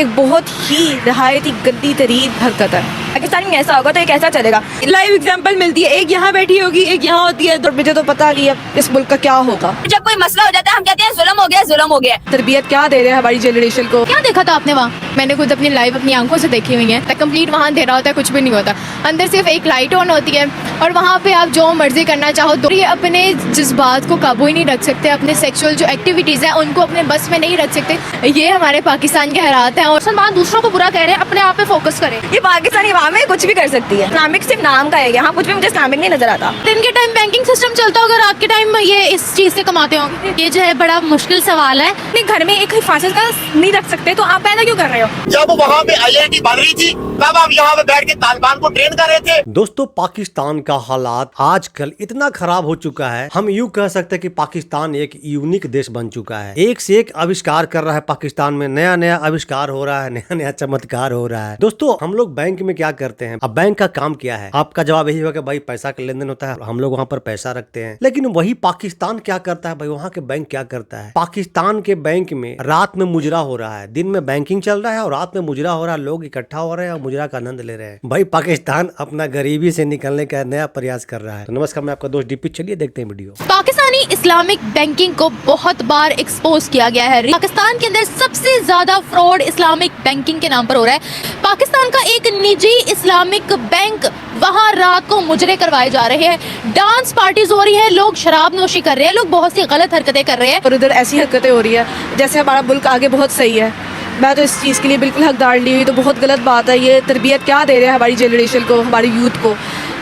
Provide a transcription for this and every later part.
एक बहुत ही नहायती गंदी तरीन हरकत है। पाकिस्तान में ऐसा होगा तो ये कैसा चलेगा। लाइव एग्जांपल मिलती है, एक यहाँ बैठी होगी, एक यहाँ होती है। तो मुझे तो पता नहीं अब इस मुल्क का क्या होगा। जब कोई मसला हो जाता है हम कहते हैं जुल्म हो गया, जुल्म हो गया। तरबियत क्या दे रहे हैं हमारी जनरेशन को। क्या देखा था आपने वहाँ? मैंने खुद अपनी लाइव अपनी आंखों से देखी हुई है। कंप्लीट वहाँ अंधेरा होता है, कुछ भी नहीं होता। अंदर सिर्फ एक लाइट ऑन होती है और वहाँ पे आप जो मर्जी करना चाहो। ये अपने जज्बात को काबू ही नहीं रख सकते, अपने सेक्सुअल जो एक्टिविटीज़ हैं उनको अपने बस में नहीं रख सकते। ये हमारे पाकिस्तान के हालात हैं। और मुसलमान दूसरों को बुरा कह रहे हैं, अपने आप पे फोकस करें। ये पाकिस्तानी अवाम में कुछ भी कर सकती है। इस्लामिक सिर्फ नाम का है, यहाँ कुछ भी मुझे इस्लामिक नहीं नजर आता। दिन के टाइम बैंकिंग सिस्टम चलता होगा, रात के टाइम ये इस चीज़ से कमाते होंगे। ये जो है बड़ा मुश्किल सवाल है। अपने घर में एक हिफाजत का नहीं रख सकते तो आप पैदा क्यों कर रहे हो। जब वहाँ पे IIT बन रही थी तब आप यहाँ पे बैठ के तालिबान को ट्रेन कर रहे थे। दोस्तों, पाकिस्तान का हालात आजकल इतना खराब हो चुका है, हम यूं कह सकते हैं कि पाकिस्तान एक यूनिक देश बन चुका है। एक से एक आविष्कार कर रहा है पाकिस्तान में, नया नया आविष्कार हो रहा है, नया नया चमत्कार हो रहा है। दोस्तों, हम लोग बैंक में क्या करते हैं? अब बैंक का काम क्या है? आपका जवाब यही होगा कि भाई पैसा का लेन देन होता है, हम लोग वहाँ पर पैसा रखते हैं। लेकिन वही पाकिस्तान क्या करता है भाई? वहाँ के बैंक क्या करता है? पाकिस्तान के बैंक में रात में मुजरा हो रहा है, दिन में बैंकिंग चल रहा है और रात में मुजरा हो रहा है। लोग इकट्ठा हो रहे हैं और मुजरा का आनंद ले रहे हैं। भाई पाकिस्तान अपना गरीबी से निकलने का नया प्रयास कर रहा है। तो नमस्कार, मैं आपका दोस्त डीपी। चलिए देखते हैं वीडियो। पाकिस्तानी इस्लामिक बैंकिंग को बहुत बार एक्सपोज किया गया है। पाकिस्तान के अंदर सबसे ज्यादा फ्रॉड इस्लामिक बैंकिंग के नाम पर हो रहा है। पाकिस्तान का एक निजी इस्लामिक बैंक, वहाँ रात को मुजरे करवाए जा रहे हैं, डांस पार्टीज हो रही है, लोग शराब नोशी कर रहे हैं, लोग बहुत सी गलत हरकतें कर रहे हैं और उधर ऐसी हरकतें हो रही है जैसे हमारा मुल्क आगे बहुत सही है। मैं तो इस चीज़ के लिए बिल्कुल हकदार नहीं हुई। तो बहुत गलत बात है। ये तरबियत क्या दे रहे हैं हमारी जनरेशन को, हमारे यूथ को।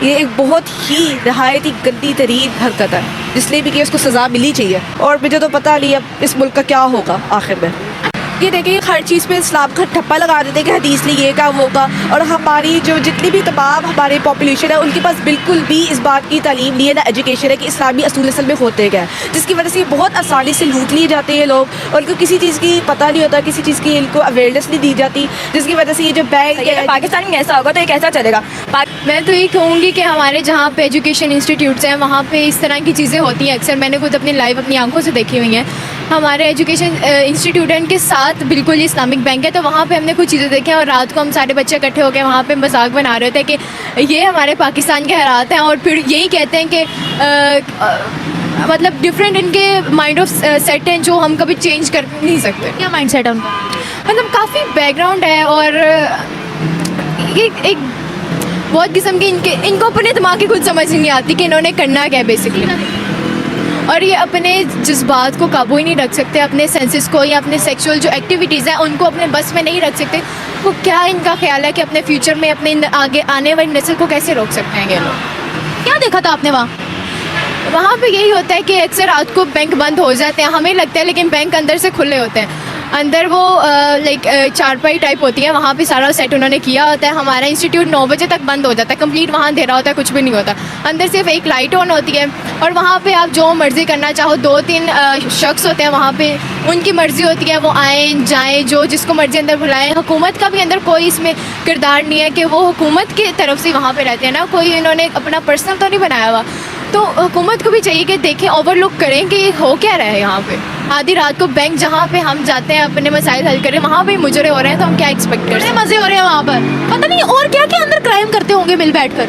ये एक बहुत ही नहायती गंदी तरीन हरकत है, इसलिए भी कि उसको सज़ा मिलनी चाहिए। और मुझे तो पता नहीं अब इस मुल्क का क्या होगा आखिर में। ये देखिए हर चीज़ पे इस्लाम का ठप्पा लगा देते हैं कि हदीस ने ये का वो का। और हमारी जो जितनी भी तमाम हमारी पॉपुलेशन है उनके पास बिल्कुल भी इस बात की तालीम नहीं है, ना एजुकेशन है कि इस्लामी असूल असल में होते क्या है, जिसकी वजह से बहुत आसानी से लूट लिए जाते हैं लोग और उनको किसी चीज़ की पता नहीं होता, किसी चीज़ की इनको अवेयरनेस नहीं दी जाती, जिसकी वजह से ये जो बैंक है। पाकिस्तान में ऐसा होगा तो ये कैसा चलेगा। मैं तो ये कहूँगी कि हमारे जहाँ पे एजुकेशन इंस्टीट्यूट्स हैं वहाँ पे इस तरह की चीज़ें होती हैं अक्सर। मैंने खुद अपनी लाइव अपनी आंखों से देखी हुई हैं। हमारे एजुकेशन इंस्टीट्यूट के साथ बिल्कुल ही इस्लामिक बैंक है, तो वहाँ पे हमने कुछ चीज़ें देखी हैं और रात को हम सारे बच्चे इकट्ठे होकर वहाँ पे मजाक बना रहे थे कि ये हमारे पाकिस्तान के हालात हैं। और फिर यही कहते हैं कि मतलब डिफरेंट इनके माइंड ऑफ सेट हैं जो हम कभी चेंज कर नहीं सकते। क्या माइंड सेट है उनका? मतलब काफ़ी बैकग्राउंड है और ये एक बहुत किस्म के इनको अपने दिमाग की कुछ समझ नहीं आती कि इन्होंने करना क्या है बेसिकली। और ये अपने जज्बात को काबू ही नहीं रख सकते, अपने सेंसेस को या अपने सेक्सुअल जो एक्टिविटीज़ हैं उनको अपने बस में नहीं रख सकते। वो क्या इनका ख्याल है कि अपने फ्यूचर में अपने आगे आने वाली नस्ल को कैसे रोक सकते हैं ये लोग। क्या देखा था आपने वहाँ? वहाँ पे यही होता है कि अक्सर रात को बैंक बंद हो जाते हैं, हमें लगता है, लेकिन बैंक अंदर से खुले होते हैं। अंदर वो लाइक चारपाई टाइप होती है, वहाँ पे सारा सेट उन्होंने किया होता है। हमारा इंस्टीट्यूट 9 बजे तक बंद हो जाता है, कंप्लीट वहाँ अंधेरा होता है, कुछ भी नहीं होता। अंदर सिर्फ एक लाइट ऑन होती है और वहाँ पे आप जो मर्ज़ी करना चाहो। 2-3 शख्स होते हैं वहाँ पे, उनकी मर्ज़ी होती है, वो आएँ जाएँ, जो जिसको मर्ज़ी अंदर बुलाएं। हुकूमत का भी अंदर कोई इसमें किरदार नहीं है कि वो हुकूमत की तरफ से वहाँ पर रहते हैं ना, कोई इन्होंने अपना पर्सनल तो नहीं बनाया हुआ। तो हुकूमत को भी चाहिए कि देखें, ओवरलुक करें कि हो क्या रहा है यहाँ पे। आधी रात को बैंक जहाँ पे हम जाते हैं अपने मसाइल हल करें, वहाँ पे मुजरे हो रहे हैं, तो हम क्या एक्सपेक्ट करते हैं? मज़े हो रहे हैं वहाँ पर, पता नहीं और क्या क्या अंदर क्राइम करते होंगे मिल बैठ कर।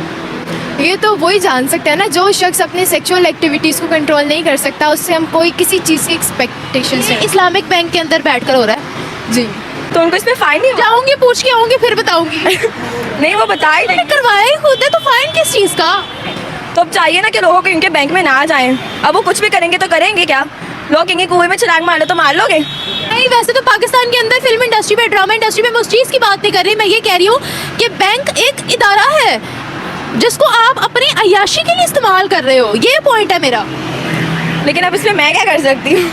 ये तो वही जान सकते हैं ना, जो शख्स अपने सेक्सुअल एक्टिविटीज़ को कंट्रोल नहीं कर सकता, उससे हम कोई किसी चीज़ की एक्सपेक्टेशन से। इस्लामिक बैंक के अंदर बैठ कर हो रहा है जी। तो उनको इसमें फाइन नहीं जाऊँगी, पूछ के आऊँगी, फिर बताऊँगी। नहीं वो बताए नहीं, करवाया ही खुद है तो फाइन किस चीज़ का? तो अब चाहिए ना कि लोगों को इनके बैंक में ना जाएं। अब वो कुछ भी करेंगे तो करेंगे क्या? लोग इनके कुएं में छलांग मार लो तो मार लोगे? नहीं, वैसे तो पाकिस्तान के अंदर फिल्म इंडस्ट्री में, ड्रामा इंडस्ट्री में मैं उस चीज़ की बात नहीं कर रही। मैं ये कह रही हूँ कि बैंक एक इदारा है जिसको आप अपनी अय्याशी के लिए इस्तेमाल कर रहे हो, ये पॉइंट है मेरा। लेकिन अब इसमें मैं क्या कर सकती हूँ?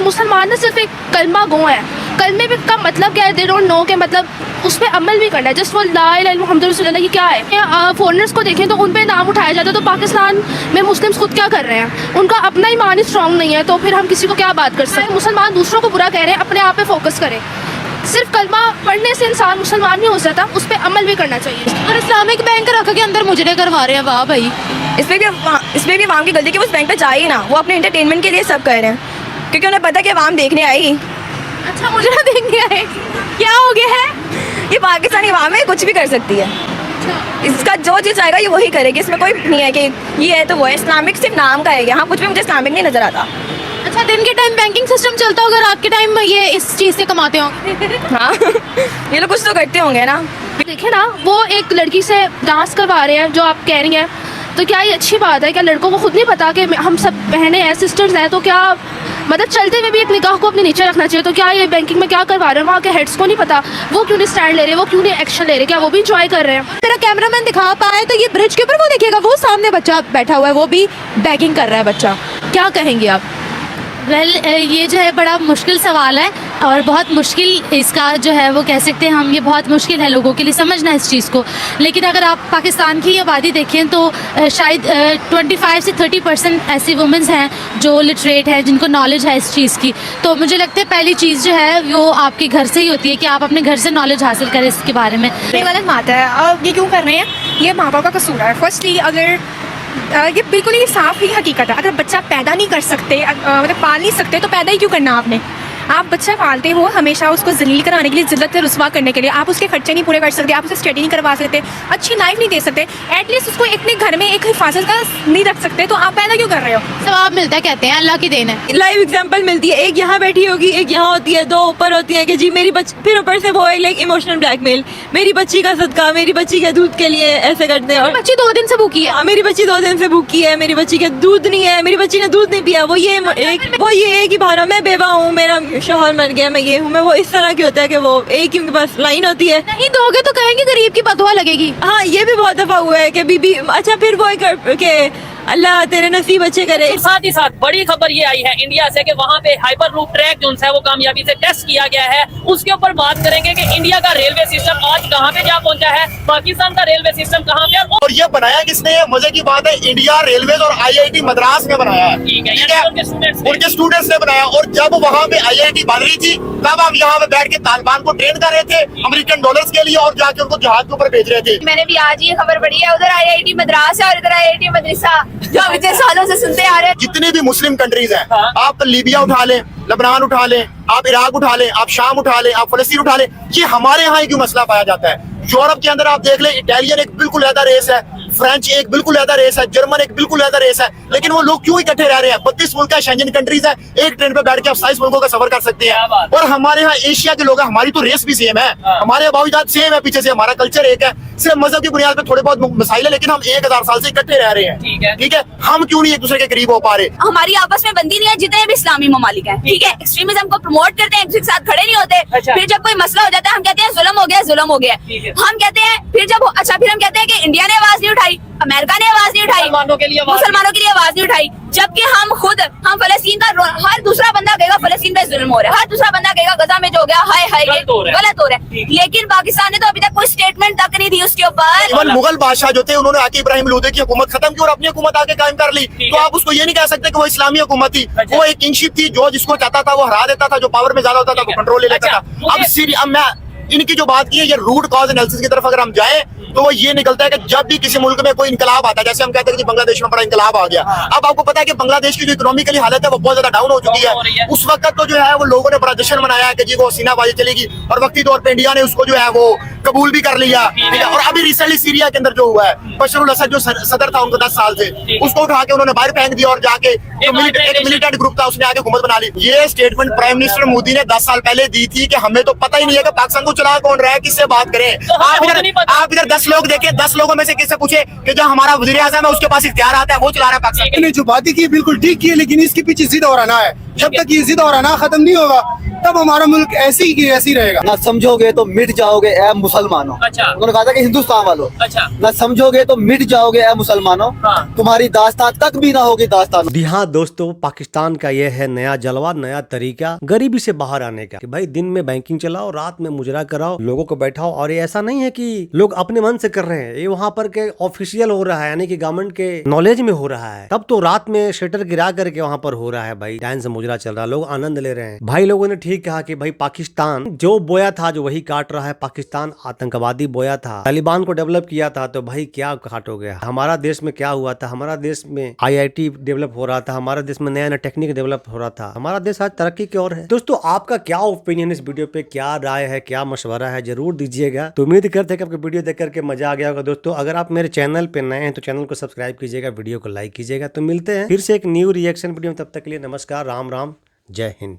मुसलमान ने सिर्फ एक कलमा गो है, कलमे पे का मतलब क्या है, दे डोंट नो के मतलब उस पर अमल भी करना है। जस्ट वो ला इलाहा इल्लल्लाह मुहम्मदुर रसूलुल्लाह, ये क्या है? फॉरेनर्स को देखें तो उन पे नाम उठाया जाता है, तो पाकिस्तान में मुस्लिम्स खुद क्या कर रहे हैं? उनका अपना ईमान ही स्ट्रॉन्ग नहीं है, तो फिर हम किसी को क्या बात कर सकते हैं? मुसलमान दूसरों को बुरा कह रहे हैं, अपने आप पे फोकस करें। सिर्फ कलमा पढ़ने से इंसान मुसलमान नहीं हो सकता, उस पर अमल भी करना चाहिए। और इस्लामिक बैंक रख के अंदर मुजरे करवा रहे हैं, वाह भाई। इसमें भी अवाम की गलती कि उस बैंक पे जाए ही ना, वो अपने एंटरटेनमेंट के लिए सब कर रहे हैं, क्योंकि उन्हें पता कि अवाम देखने आएगी। अच्छा मुजरा देखने आए, क्या हो गया है? ये पाकिस्तानी अवाम है, कुछ भी कर सकती है। इसका जो चीज़ आएगा ये वही करेगी, इसमें कोई नहीं है कि ये है तो वो है। इस्लामिक सिर्फ नाम का है, यहाँ कुछ भी मुझे इस्लामिक नहीं नजर आता। अच्छा दिन के टाइम बैंकिंग सिस्टम चलता होगा, रात के टाइम ये इस चीज़ से कमाते हो? हाँ ये लोग कुछ तो करते होंगे ना। देखिए ना, वो एक लड़की से डांस करवा रहे हैं जो आप कह रही हैं, तो क्या ये अच्छी बात है? क्या लड़कों को खुद नहीं पता कि हम सब बहनें हैं, सिस्टर्स हैं, तो क्या मतलब चलते हुए भी एक निगाह को अपने नीचे रखना चाहिए? तो क्या ये बैंकिंग में क्या करवा रहे हैं वहाँ के हेड्स को नहीं पता? वो क्यों नहीं स्टैंड ले रहे, वो क्यों नहीं एक्शन ले रहे? क्या वो भी इंजॉय कर रहे हैं? मेरा कैमरामैन दिखा पाए तो ये ब्रिज के ऊपर वो देखिएगा, वो सामने बच्चा बैठा हुआ है, वो भी बैगिंग कर रहा है बच्चा। क्या कहेंगे आप? वेल ये जो है बड़ा मुश्किल सवाल है और बहुत मुश्किल इसका जो है वो कह सकते हैं हम, ये बहुत मुश्किल है लोगों के लिए समझना इस चीज़ को। लेकिन अगर आप पाकिस्तान की आबादी देखें तो शायद 25 से 30% ऐसी वुमेंस हैं जो लिटरेट हैं, जिनको नॉलेज है इस चीज़ की। तो मुझे लगता है पहली चीज़ जो है वो आपके घर से ही होती है कि आप अपने घर से नॉलेज हासिल करें इसके बारे में। ये गलत बात है। अब ये क्यों कर रहे हैं? ये माँ बाप का कसूर है। फर्स्टली अगर ये बिल्कुल ही साफ ही हकीकत है, अगर बच्चा पैदा नहीं कर सकते, मतलब पाल नहीं सकते, तो पैदा ही क्यों करना आपने? आप बच्चा पालते हो हमेशा उसको जलील कराने के लिए, जिल्लत से रुस्वा करने के लिए। आप उसके खर्चे नहीं पूरे कर सकते, आप उसे स्टडी नहीं करवा सकते, अच्छी लाइफ नहीं दे सकते, एटलीस्ट उसको अपने घर में एक हिफाजत का नहीं रख सकते, तो आप पैदा क्यों कर रहे हो? सवाब मिलता है कहते हैं, अल्लाह की देन है। लाइव एग्जांपल मिलती है, एक यहाँ बैठी होगी, एक यहाँ होती है, दो ऊपर होती है कि जी मेरी बच्ची, फिर ऊपर से वो है लाइक इमोशनल ब्लैकमेल, मेरी बच्ची का सदका, मेरी बच्ची के दूध के लिए ऐसे करते हैं। और बच्ची 2 दिन से भूखी है। हाँ, मेरी बच्ची 2 दिन से भूखी है, मेरी बच्ची के दूध नहीं है, मेरी बच्ची ने दूध नहीं पिया, वो ये है कि भारा मैं बेवा हूँ, मेरा शौहर मर गया, मैं ये हूँ, मैं वो। इस तरह की होता है कि वो एक ही उनके पास लाइन होती है, नहीं दोगे तो कहेंगे गरीब की बदुआ लगेगी। हाँ ये भी बहुत दफा हुआ है कि बीबी, अच्छा फिर वो के अल्लाह तेरे नसीब अच्छे करे। साथ ही साथ बड़ी खबर ये आई है इंडिया से कि वहाँ पे हाइपर लूप ट्रैक जो है वो कामयाबी से टेस्ट किया गया है। उसके ऊपर बात करेंगे कि इंडिया का रेलवे सिस्टम आज कहाँ पे जा पहुँचा है, पाकिस्तान का रेलवे सिस्टम कहाँ पे। और ये बनाया किसने है? मजे की बात है, इंडिया रेलवेज और IIT मद्रास ने बनाया है। ठीक है, ठीक है, उनके स्टूडेंट्स ने बनाया। और जब वहाँ पे IIT बन रही थी तब हम यहाँ पे बैठ के तालिबान को ट्रेन कर रहे थे अमेरिकन डॉलर्स के लिए, और जाके उनको जहाज के ऊपर भेज रहे थे। मैंने भी आज ये खबर पढ़ी है, उधर IIT मद्रास है और इधर IIT मदरसा, जो हम इतने सालों से सुनते आ रहे हैं। जितने भी मुस्लिम कंट्रीज हैं, आप लीबिया उठा लें, लेबनान उठा लें, आप इराक उठा लें, आप शाम उठा लें, आप फलस्तीन उठा लें, ये हमारे यहाँ ही क्यों मसला पाया जाता है? यूरोप के अंदर आप देख लें, इटालियन एक बिल्कुल अलग रेस है, फ्रेंच एक बिल्कुल अलग रेस है, जर्मन एक बिल्कुल अलग रेस है, लेकिन वो लोग क्यों इकट्ठे रह रहे हैं? 32 मुल्क है, शेंजन कंट्रीज है, एक ट्रेन पे बैठ के आप 27 मुल्कों का सफर कर सकते हैं। और हमारे यहाँ एशिया के लोग हैं, हमारी तो रेस भी सेम है, हमारे अबाउजात सेम है, पीछे से हमारा कल्चर एक है, सिर्फ मजहब की बुनियाद पे थोड़े बहुत मसाइल है, लेकिन हम 1000 साल से इकट्ठे रह रहे हैं। ठीक है, हम क्यों नहीं एक दूसरे के करीब हो पा रहे? हमारी आपस में बंदी नहीं है, जितने भी इस्लामी ममालिक हैं। ठीक है, एक्सट्रीमिज्म को प्रमोट करते हैं, एक दूसरे के साथ खड़े नहीं होते। फिर जब कोई मसला हो जाता है हम कहते हैं जुल्म हो गया, जुल्म हो गया। हम कहते हैं फिर जब फिर हम कहते हैं कि इंडिया ने आवाज नहीं उठाई, अमेरिका ने आवाज नहीं उठाई, मुसलमानों के लिए आवाज नहीं उठाई, जबकि हम फलस्तीन का हर दूसरा बंदा कहेगा फलस्तीन पे जुल्म हो रहा है, हर दूसरा बंदा कहेगा गजा में जो हो गया हाय हाय गलत हो रहा है। लेकिन पाकिस्तान ने तो अभी तक कोई स्टेटमेंट तक नहीं दी उसके ऊपर। मुगल बादशाह जो थे उन्होंने आके इब्राहिम लोधी की हुकूमत खत्म की और अपनी हुकूमत आके कायम कर ली, तो आप उसको ये नहीं कह सकते कि वो इस्लामी हुकूमत थी। वो एक किंगशिप थी, जो जिसको चाहता था वो हरा देता था, जो पावर में ज्यादा होता था वो कंट्रोल ले लेता था। अब मैं इनकी जो बात की है, ये रूट कॉज एनालिसिस की तरफ अगर हम जाए तो वो ये निकलता है कि जब भी किसी मुल्क में कोई इनकलाब आता है, जैसे हम कहते हैं कि बांग्लादेश में बड़ा इनकलाब आ गया, अब आपको पता है कि बांग्लादेश की जो इकोनॉमिकली हालत है वो बहुत ज्यादा डाउन हो चुकी है। उस वक्त तो जो है वो लोगों ने बड़ा जश्न मनाया है कि जी वो हसीनाबाजी चलेगी, और वक्ती तौर पे इंडिया ने उसको जो है वो कबूल भी कर लिया। ठीक है, और अभी रिसेंटली सीरिया के अंदर जो हुआ है, बशर उल असद जो सदर था उनको 10 साल से, उसको उठा के उन्होंने बाहर फेंक दिया और जाके जो मिलिटेंट ग्रुप था उसने आके हुकूमत बना ली। ये स्टेटमेंट प्राइम मिनिस्टर मोदी ने 10 साल पहले दी थी कि हमें तो पता ही नहीं है कि पाकिस्तान को चला कौन रहा है, किससे बात करें। आप इधर 10 लोग देखें, 10 लोगों में से किससे पूछे कि जो हमारा वज़ीर आज़म है उसके पास इख्तियार आता है, वो चला रहा है पाकिस्तान। ने जो बातें की बिल्कुल ठीक की है, लेकिन इसके पीछे जिद और आना है। जब तक ये जिद और आना खत्म नहीं होगा तब हमारा मुल्क ऐसे ही ऐसी रहेगा। ना समझोगे तो मिट जाओगे ए मुसलमानों। अच्छा। उन्होंने कहा था कि हिंदुस्तान वालों। अच्छा। ना समझोगे तो मिट जाओगे ए मुसलमानों। तुम्हारी दास्तान तक भी ना होगी दास्तान। जी हाँ दोस्तों, पाकिस्तान का यह है नया जलवा, नया तरीका गरीबी से बाहर आने का, कि भाई दिन में बैंकिंग चलाओ, रात में मुजरा कराओ, लोगों को बैठाओ। और ये ऐसा नहीं है कि लोग अपने मन से कर रहे हैं, ये वहाँ पर के ऑफिशियल हो रहा है, यानी कि गवर्नमेंट के नॉलेज में हो रहा है। तब तो रात में शटर गिरा करके वहाँ पर हो रहा है भाई, ध्यान से मुजरा चल रहा है, लोग आनंद ले रहे हैं। भाई लोगों ने ठीक कहा कि भाई पाकिस्तान जो बोया था जो वही काट रहा है। पाकिस्तान आतंकवादी बोया था, तालिबान को डेवलप किया था, तो भाई क्या काट हो गया। हमारा देश में क्या हुआ था, हमारा देश में IIT डेवलप हो रहा था, हमारा देश में नया नया टेक्निक डेवलप हो रहा था, हमारा देश आज तरक्की की ओर है। दोस्तों आपका क्या ओपिनियन इस वीडियो पे, क्या राय है, क्या मशवरा है, जरूर दीजिएगा। तो उम्मीद करते हैं कि आपको वीडियो देख करके मजा आ गया होगा। दोस्तों अगर आप मेरे चैनल पे नए हैं तो चैनल को सब्सक्राइब कीजिएगा, वीडियो को लाइक कीजिएगा। तो मिलते हैं फिर से एक न्यू रिएक्शन वीडियो में, तब तक के लिए नमस्कार, राम राम, जय हिंद।